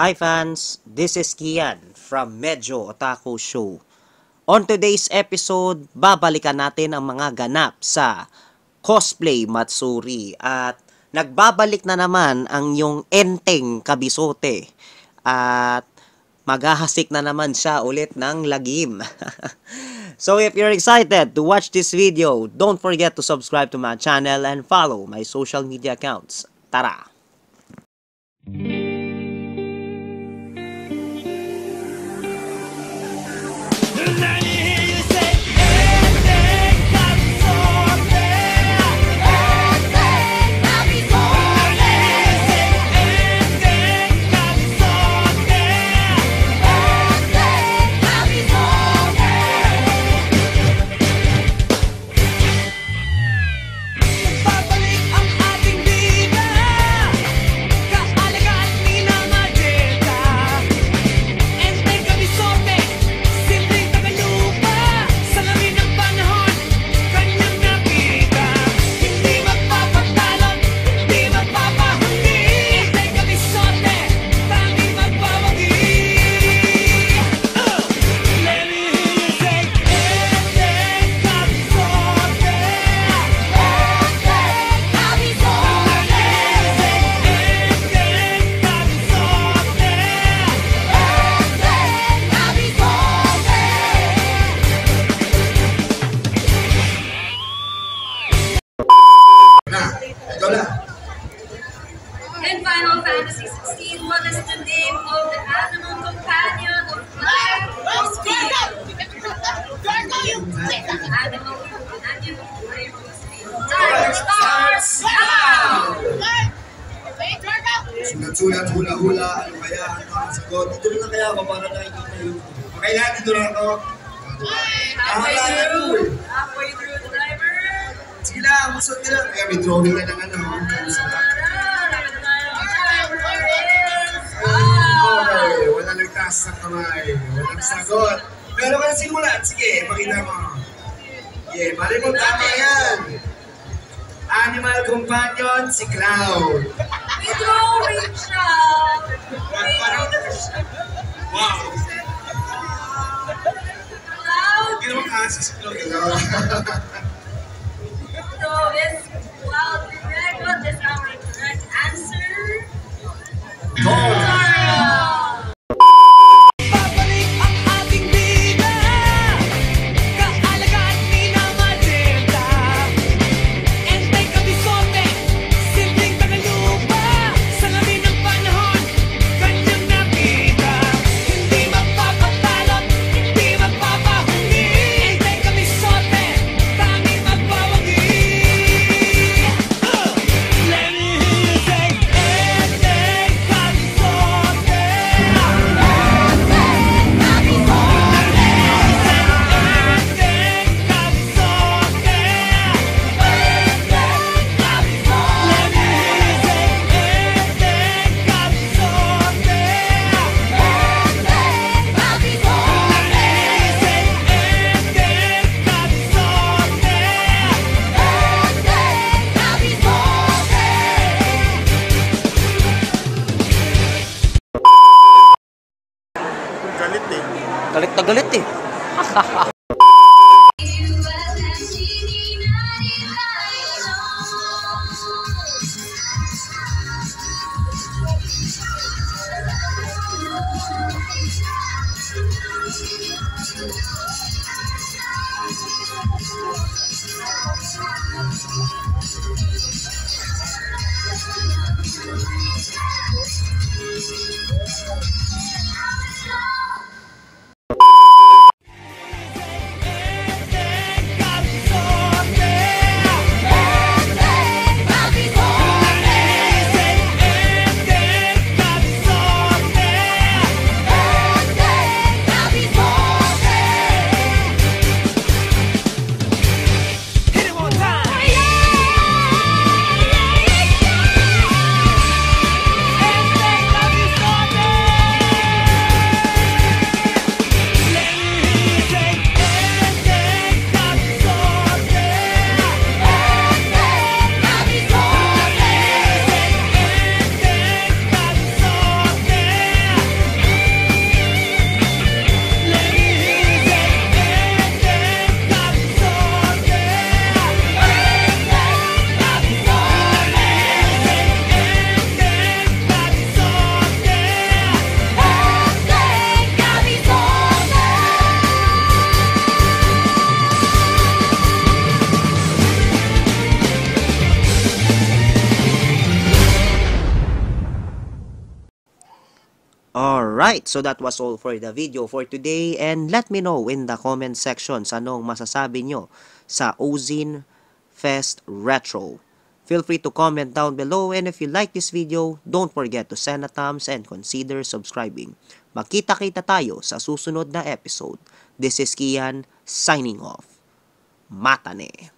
Hi fans, this is Kian from Medyo Otaku Show. On today's episode, babalikan natin ang mga ganap sa Cosplay Matsuri at nagbabalik na naman ang yung Enteng Kabisote at maghahasik na naman siya ulit ng lagim. So if you're excited to watch this video, don't forget to subscribe to my channel and follow my social media accounts. Tara! In Final Fantasy XVI, what is the name of the animal companion of Black Speed? Animal companion of Time starts now! Sulat-sulat, hula-hula, ano kaya, ano ang sagot? Dito na kaya ako para nakikita yung... Okay lahat, dito na ako. Halfway through the driver. Sige lang, musot ka lang. Kaya may drawing ka ng ano. Okay, walang nagtaas sa kamay. Walang sagot. Pero kung simulat, sige, pakita mo. Yeah, mali mo, tama yan. Animal companion, si Cloud. May drawing siya. Wow. Cloud. Hindi naman kasi si Cloud. So, is Cloud correct? What is our correct answer? Tara! Galit na galit eh. Alright, so that was all for the video for today, and let me know in the comment sections anong masasabi nyo sa Ozine Fest Retro. Feel free to comment down below, and if you like this video, don't forget to send a thumbs and consider subscribing. Magkita-kita tayo sa susunod na episode. This is Kian, signing off. Matane!